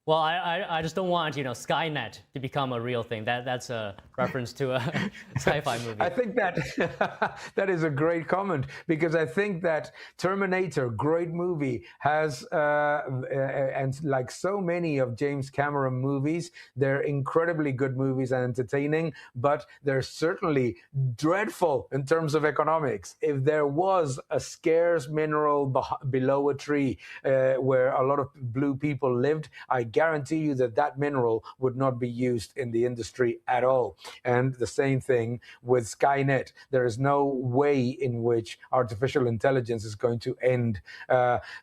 [SPEAKER 1] Well, I just don't want, Skynet to become a real thing. That's a reference to a sci-fi movie.
[SPEAKER 11] I think that that is a great comment, because I think that Terminator, great movie, has, and like so many of James Cameron movies, they're incredibly good movies and entertaining, but they're certainly dreadful in terms of economics. If there was a scarce mineral below a tree where a lot of blue people lived, I guarantee you that that mineral would not be used in the industry at all. And the same thing with Skynet. There is no way in which artificial intelligence is going to end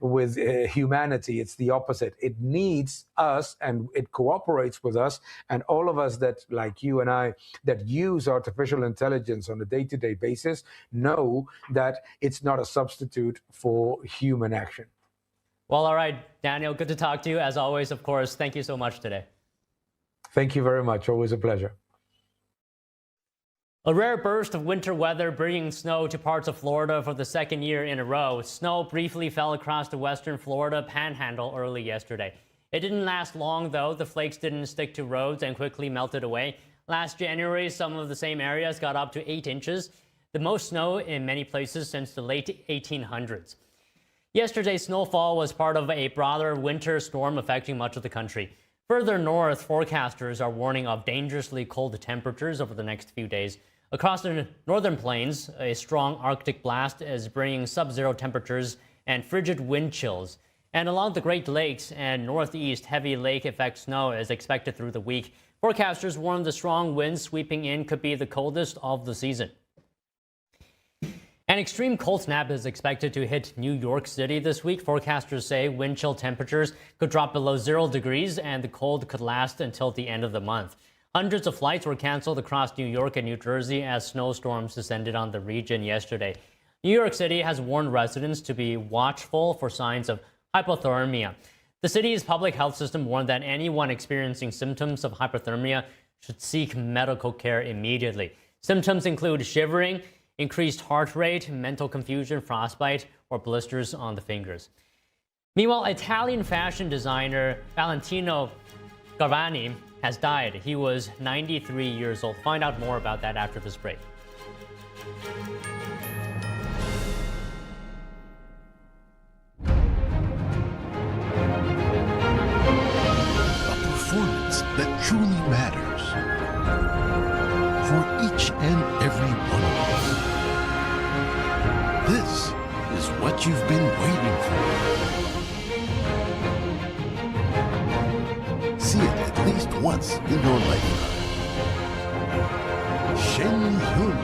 [SPEAKER 11] with humanity. It's the opposite. It needs us, and it cooperates with us. And all of us that, like you and I, that use artificial intelligence on a day-to-day basis know that it's not a substitute for human action.
[SPEAKER 1] Well, all right, Daniel, good to talk to you. As always, of course, thank you so much today.
[SPEAKER 11] Thank you very much. Always a pleasure.
[SPEAKER 1] A rare burst of winter weather bringing snow to parts of Florida for the second year in a row. Snow briefly fell across the western Florida panhandle early yesterday. It didn't last long, though. The flakes didn't stick to roads and quickly melted away. Last January, some of the same areas got up to 8 inches, the most snow in many places since the late 1800s. Yesterday's snowfall was part of a broader winter storm affecting much of the country. Further north, forecasters are warning of dangerously cold temperatures over the next few days. Across the northern plains, a strong Arctic blast is bringing sub-zero temperatures and frigid wind chills. And along the Great Lakes and northeast, heavy lake effect snow is expected through the week. Forecasters warn the strong winds sweeping in could be the coldest of the season. An extreme cold snap is expected to hit New York City this week. Forecasters say wind chill temperatures could drop below 0 degrees and the cold could last until the end of the month. Hundreds of flights were canceled across New York and New Jersey as snowstorms descended on the region yesterday. New York City has warned residents to be watchful for signs of hypothermia. The city's public health system warned that anyone experiencing symptoms of hypothermia should seek medical care immediately. Symptoms include shivering, increased heart rate, mental confusion, frostbite, or blisters on the fingers. Meanwhile, Italian fashion designer Valentino Garavani has died. He was 93 years old. Find out more about that after this break.
[SPEAKER 17] A performance that truly matters for each and every one of us. This is what you've been waiting for. See it at least once in your lifetime. Shen Yun.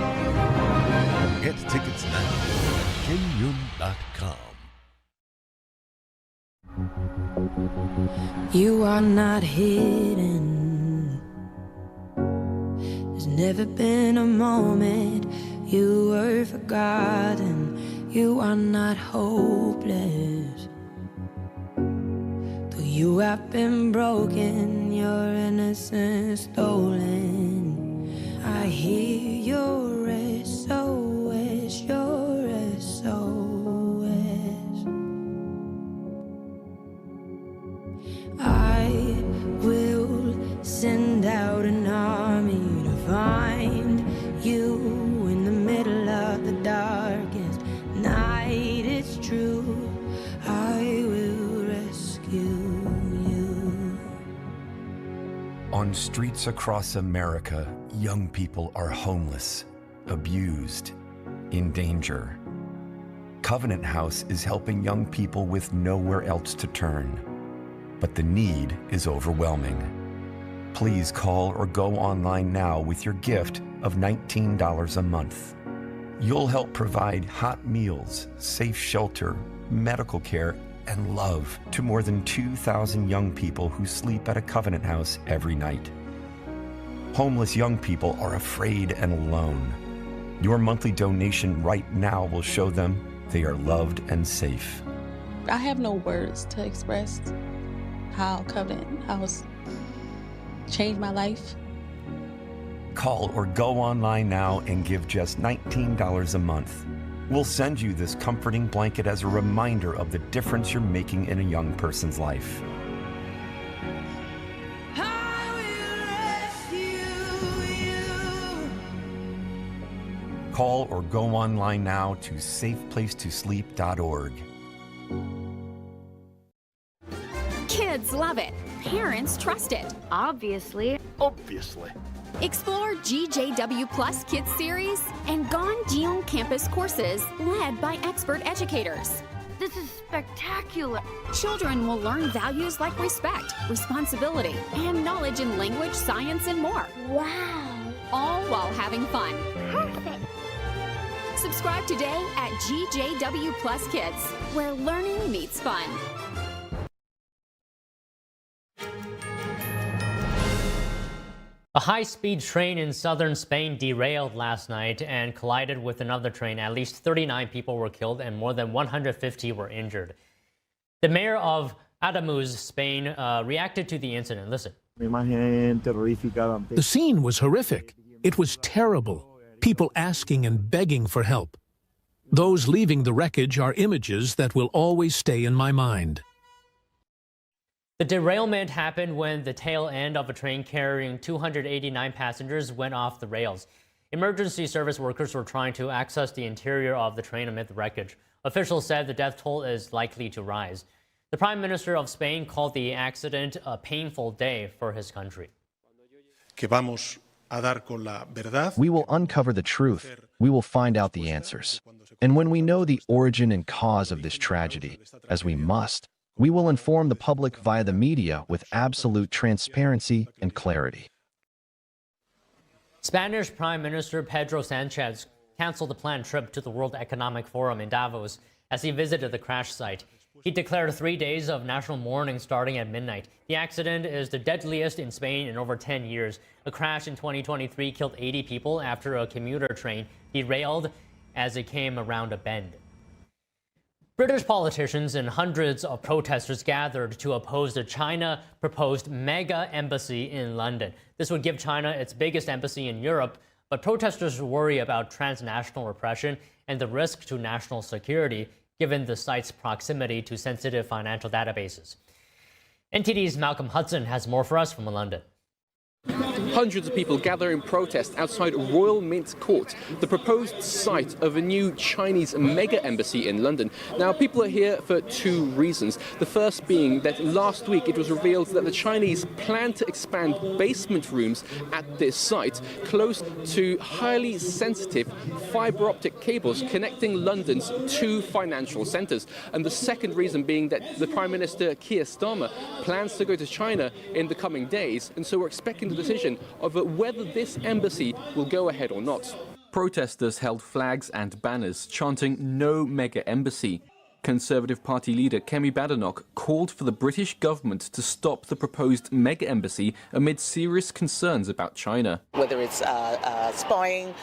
[SPEAKER 17] Get tickets now at shenyun.com.
[SPEAKER 9] You are not hidden. There's never been a moment you were forgotten. You are not hopeless. Though you have been broken, your innocence stolen. I hear your SOS, your SOS. I will send out an
[SPEAKER 12] On streets across America, young people are homeless, abused, in danger. Covenant House is helping young people with nowhere else to turn. But the need is overwhelming. Please call or go online now with your gift of $19 a month. You'll help provide hot meals, safe shelter, medical care, and love to more than 2,000 young people who sleep at a Covenant House every night. Homeless young people are afraid and alone. Your monthly donation right now will show them they are loved and safe.
[SPEAKER 13] I have no words to express how Covenant House changed my life.
[SPEAKER 12] Call or go online now and give just $19 a month. We'll send you this comforting blanket as a reminder of the difference you're making in a young person's life. Call or go online now to safeplacetosleep.org.
[SPEAKER 14] Kids love it. Parents trust it. Obviously. Explore GJW Plus Kids Series and Ganjiong Campus courses led by expert educators. This is spectacular. Children will learn values like respect, responsibility, and knowledge in language, science, and more. Wow. All while having fun. Perfect. Subscribe today at GJW Plus Kids, where learning meets fun.
[SPEAKER 1] A high-speed train in southern Spain derailed last night and collided with another train. At least 39 people were killed and more than 150 were injured. The mayor of Ademuz, Spain, reacted to the incident. Listen.
[SPEAKER 15] The scene was horrific. It was terrible. People asking and begging for help. Those leaving the wreckage are images that will always stay in my mind.
[SPEAKER 1] The derailment happened when the tail end of a train carrying 289 passengers went off the rails. Emergency service workers were trying to access the interior of the train amid the wreckage. Officials said the death toll is likely to rise. The Prime Minister of Spain called the accident a painful day for his country.
[SPEAKER 25] We will uncover the truth. We will find out the answers. And when we know the origin and cause of this tragedy, as we must, we will inform the public via the media with absolute transparency and clarity.
[SPEAKER 1] Spanish Prime Minister Pedro Sanchez canceled the planned trip to the World Economic Forum in Davos as he visited the crash site. He declared 3 days of national mourning starting at midnight. The accident is the deadliest in Spain in over 10 years. A crash in 2023 killed 80 people after a commuter train derailed as it came around a bend. British politicians and hundreds of protesters gathered to oppose the China-proposed mega embassy in London. This would give China its biggest embassy in Europe, but protesters worry about transnational repression and the risk to national security, given the site's proximity to sensitive financial databases. NTD's Malcolm Hudson has more for us from London.
[SPEAKER 26] Hundreds of people gather in protest outside Royal Mint Court, the proposed site of a new Chinese mega embassy in London. Now, people are here for two reasons. The first being that last week it was revealed that the Chinese plan to expand basement rooms at this site close to highly sensitive fibre optic cables connecting London's two financial centres. And the second reason being that the Prime Minister Keir Starmer plans to go to China in the coming days, and so we're expecting the decision of whether this embassy will go ahead or not.
[SPEAKER 27] Protesters held flags and banners chanting "No Mega Embassy." Conservative Party leader Kemi Badenoch called for the British government to stop the proposed mega embassy amid serious concerns about China.
[SPEAKER 28] Whether it's spying,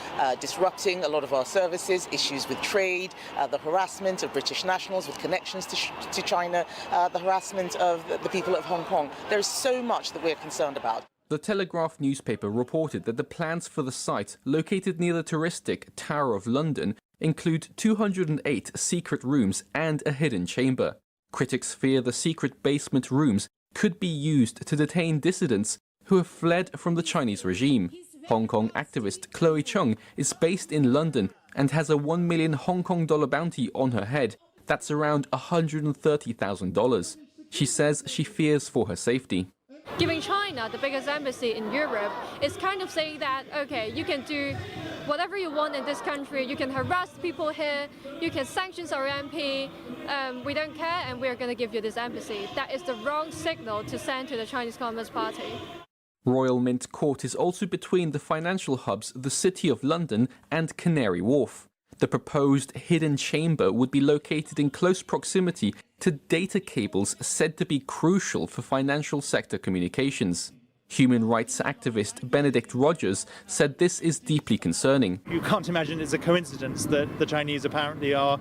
[SPEAKER 28] disrupting a lot of our services, issues with trade, the harassment of British nationals with connections to China, the harassment of the people of Hong Kong. There is so much that we're concerned about.
[SPEAKER 27] The Telegraph newspaper reported that the plans for the site, located near the touristic Tower of London, include 208 secret rooms and a hidden chamber. Critics fear the secret basement rooms could be used to detain dissidents who have fled from the Chinese regime. Hong Kong activist Chloe Chung is based in London and has a $1 million Hong Kong dollar bounty on her head. That's around $130,000. She says she fears for her safety.
[SPEAKER 2] Giving China the biggest embassy in Europe is kind of saying that, okay, you can do whatever you want in this country, you can harass people here, you can sanction our MP, we don't care and we're going to give you this embassy. That is the wrong signal to send to the Chinese Communist Party.
[SPEAKER 27] Royal Mint Court is also between the financial hubs, the City of London and Canary Wharf. The proposed hidden chamber would be located in close proximity to data cables said to be crucial for financial sector communications. Human rights activist Benedict Rogers said this is deeply concerning.
[SPEAKER 4] You can't imagine it's a coincidence that the Chinese apparently are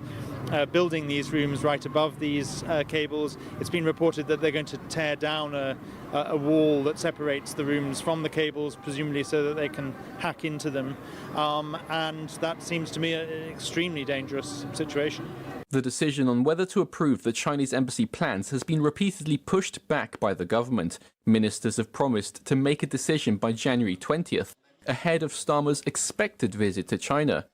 [SPEAKER 4] building these rooms right above these cables. It's been reported that they're going to tear down a wall that separates the rooms from the cables, presumably so that they can hack into them. And that seems to me an extremely dangerous situation.
[SPEAKER 27] The decision on whether to approve the Chinese embassy plans has been repeatedly pushed back by the government. Ministers have promised to make a decision by January 20th, ahead of Starmer's expected visit to China.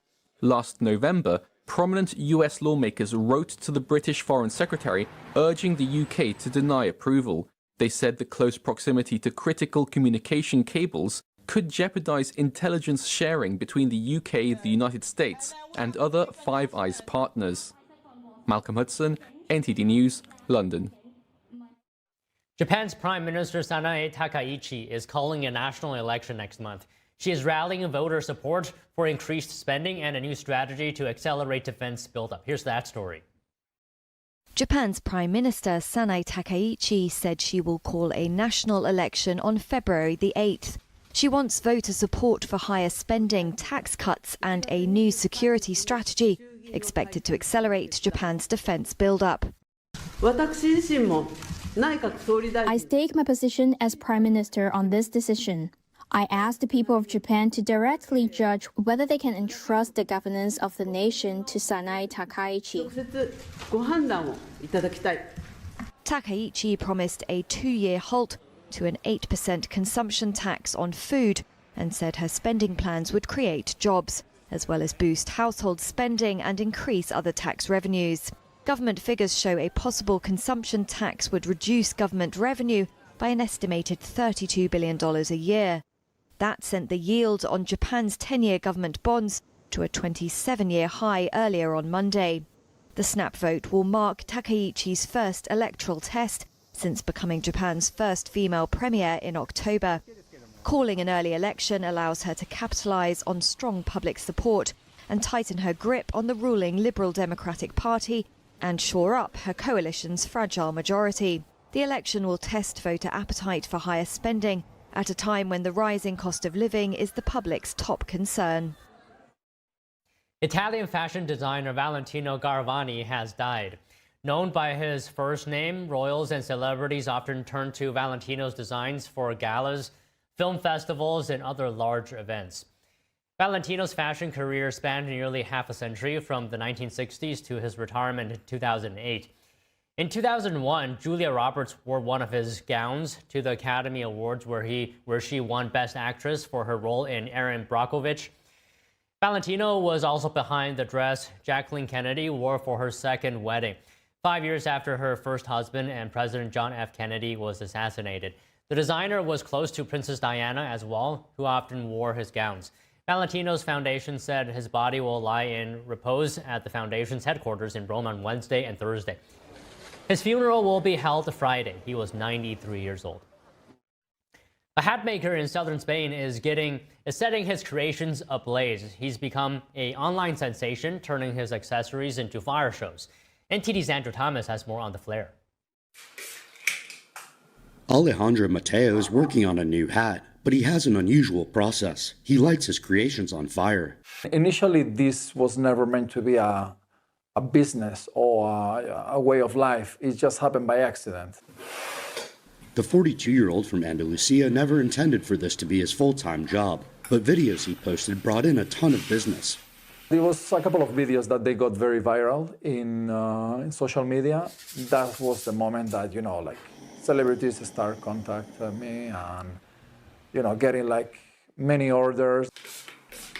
[SPEAKER 27] Last November, prominent US lawmakers wrote to the British Foreign Secretary urging the UK to deny approval. They said the close proximity to critical communication cables could jeopardize intelligence sharing between the UK, the United States, and other Five Eyes partners. Malcolm Hudson, NTD News, London.
[SPEAKER 1] Japan's Prime Minister Sanae Takaichi is calling a national election next month. She is rallying voter support for increased spending and a new strategy to accelerate defense buildup. Here's that story.
[SPEAKER 16] Japan's Prime Minister Sanae Takaichi said she will call a national election on February the 8th. She wants voter support for higher spending, tax cuts and a new security strategy expected to accelerate Japan's defense build-up.
[SPEAKER 18] I stake my position as Prime Minister on this decision. I ask the people of Japan to directly judge whether they can entrust the governance of the nation to Sanae Takaichi.
[SPEAKER 16] Takaichi promised a 2-year halt to an 8% consumption tax on food and said her spending plans would create jobs, as well as boost household spending and increase other tax revenues. Government figures show a possible consumption tax would reduce government revenue by an estimated $32 billion a year. That sent the yield on Japan's 10-year government bonds to a 27-year high earlier on Monday. The snap vote will mark Takaichi's first electoral test since becoming Japan's first female premier in October. Calling an early election allows her to capitalize on strong public support and tighten her grip on the ruling Liberal Democratic Party and shore up her coalition's fragile majority. The election will test voter appetite for higher spending at a time when the rising cost of living is the public's top concern.
[SPEAKER 1] Italian fashion designer Valentino Garavani has died. Known by his first name, royals and celebrities often turn to Valentino's designs for galas, film festivals, and other large events. Valentino's fashion career spanned nearly half a century, from the 1960s to his retirement in 2008. In 2001, Julia Roberts wore one of his gowns to the Academy Awards, where she won Best Actress for her role in Erin Brockovich. Valentino was also behind the dress Jacqueline Kennedy wore for her second wedding, 5 years after her first husband and President John F. Kennedy was assassinated. The designer was close to Princess Diana as well, who often wore his gowns. Valentino's foundation said his body will lie in repose at the foundation's headquarters in Rome on Wednesday and Thursday. His funeral will be held Friday. He was 93 years old. A hat maker in southern Spain is setting his creations ablaze. He's become an online sensation, turning his accessories into fire shows. NTD's Andrew Thomas has more on the flare.
[SPEAKER 19] Alejandro Mateo is working on a new hat, but he has an unusual process. He lights his creations on fire.
[SPEAKER 20] Initially, this was never meant to be a business or a way of life. It just happened by accident.
[SPEAKER 19] The 42-year-old from Andalusia never intended for this to be his full-time job, but videos he posted brought in a ton of business.
[SPEAKER 20] There was a couple of videos that they got very viral in social media. That was the moment that, celebrities start contacting me and, getting many orders.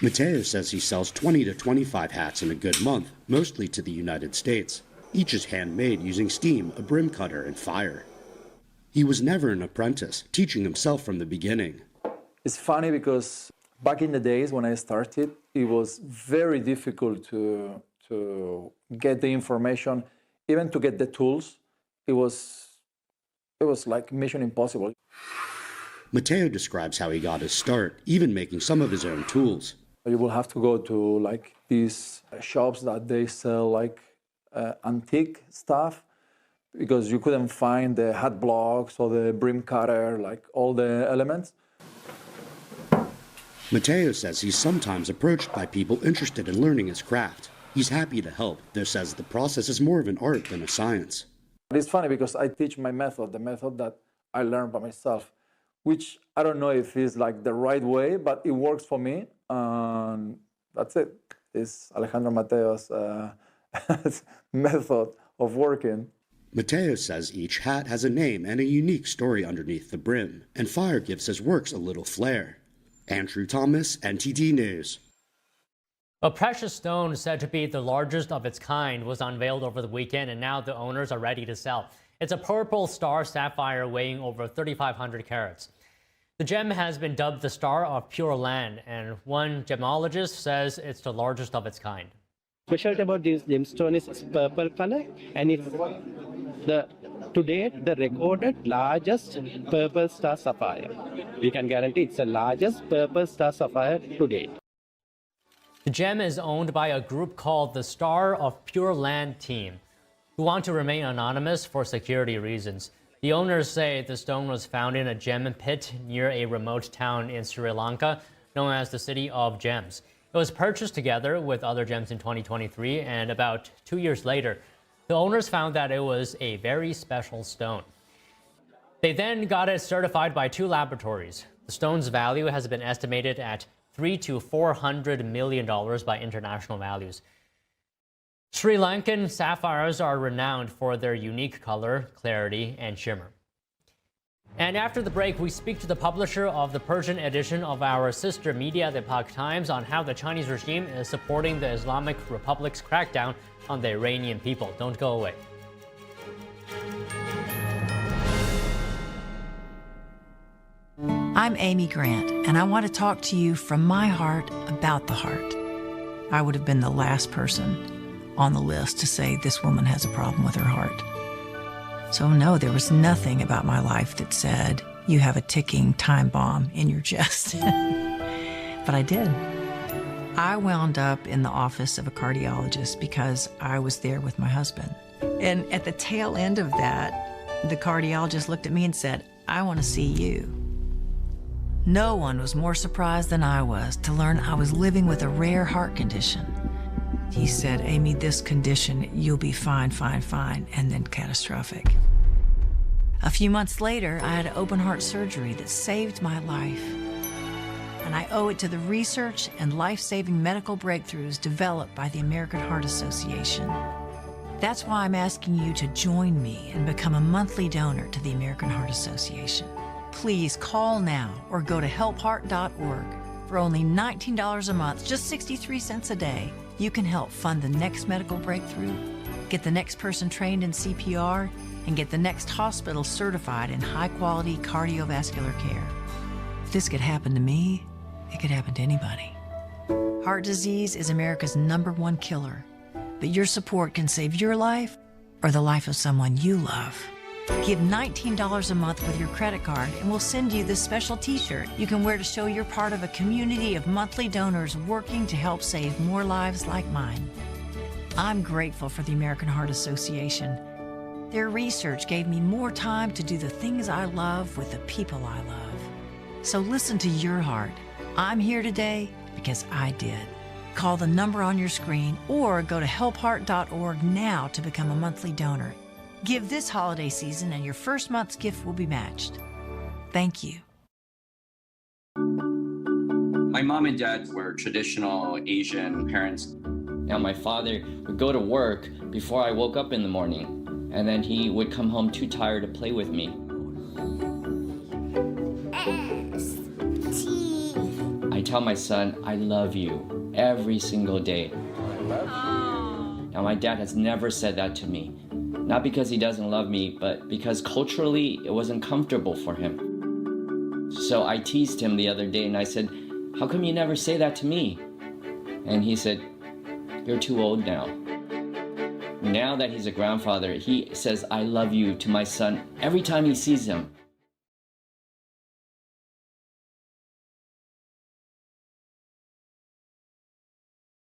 [SPEAKER 19] Mateo says he sells 20 to 25 hats in a good month, mostly to the United States. Each is handmade using steam, a brim cutter, and fire. He was never an apprentice, teaching himself from the beginning.
[SPEAKER 20] It's funny because back in the days when I started, it was very difficult to get the information, even to get the tools. It was like mission impossible.
[SPEAKER 19] Mateo describes how he got his start, even making some of his own tools.
[SPEAKER 20] You will have to go to like these shops that they sell like antique stuff, because you couldn't find the hat blocks or the brim cutter, like all the elements.
[SPEAKER 19] Mateo says he's sometimes approached by people interested in learning his craft. He's happy to help, though says the process is more of an art than a science.
[SPEAKER 20] It's funny because I teach my method, the method that I learned by myself, which I don't know if it's like the right way, but it works for me. That's it. It's Alejandro Mateo's method of working.
[SPEAKER 19] Mateo says each hat has a name and a unique story underneath the brim, and fire gives his works a little flair. Andrew Thomas, NTD News.
[SPEAKER 1] A precious stone said to be the largest of its kind was unveiled over the weekend, and now the owners are ready to sell. It's a purple star sapphire weighing over 3,500 carats. The gem has been dubbed the Star of Pure Land, and one gemologist says it's the largest of its kind.
[SPEAKER 3] Specialty about this gemstone is its purple color, and it's to date the recorded largest purple star sapphire. We can guarantee it's the largest purple star sapphire to date.
[SPEAKER 1] The gem is owned by a group called the Star of Pure Land Team, who want to remain anonymous for security reasons. The owners say the stone was found in a gem pit near a remote town in Sri Lanka known as the City of Gems. It was purchased together with other gems in 2023, and about 2 years later, the owners found that it was a very special stone. They then got it certified by 2 laboratories. The stone's value has been estimated at $300 to $400 million by international values. Sri Lankan sapphires are renowned for their unique color, clarity, and shimmer. And after the break, we speak to the publisher of the Persian edition of our sister media, the Epoch Times, on how the Chinese regime is supporting the Islamic Republic's crackdown on the Iranian people. Don't go away.
[SPEAKER 6] I'm Amy Grant, and I want to talk to you from my heart about the heart. I would have been the last person on the list to say this woman has a problem with her heart. So no, there was nothing about my life that said, you have a ticking time bomb in your chest. But I did. I wound up in the office of a cardiologist because I was there with my husband. And at the tail end of that, the cardiologist looked at me and said, I want to see you. No one was more surprised than I was to learn I was living with a rare heart condition. He said, Amy, this condition, you'll be fine, and then catastrophic. A few months later, I had open heart surgery that saved my life. And I owe it to the research and life-saving medical breakthroughs developed by the American Heart Association. That's why I'm asking you to join me and become a monthly donor to the American Heart Association. Please call now or go to helpheart.org. For only $19 a month, just 63 cents a day, you can help fund the next medical breakthrough, get the next person trained in CPR, and get the next hospital certified in high-quality cardiovascular care. If this could happen to me, it could happen to anybody. Heart disease is America's #1 killer, but your support can save your life or the life of someone you love. Give $19 a month with your credit card, and we'll send you this special t-shirt you can wear to show you're part of a community of monthly donors working to help save more lives like mine. I'm grateful for the American Heart Association. Their research gave me more time to do the things I love with the people I love. So listen to your heart. I'm here today because I did. Call the number on your screen or go to helpheart.org now to become a monthly donor. Give this holiday season and your first month's gift will be matched. Thank you.
[SPEAKER 7] My mom and dad were traditional Asian parents. Now my father would go to work before I woke up in the morning, and then he would come home too tired to play with me. I tell my son, I love you every single day. Now, my dad has never said that to me. Not because he doesn't love me, but because culturally it wasn't comfortable for him. So I teased him the other day and I said, "How come you never say that to me?" And he said, "You're too old now." Now that he's a grandfather, he says, "I love you" to my son every time he sees him.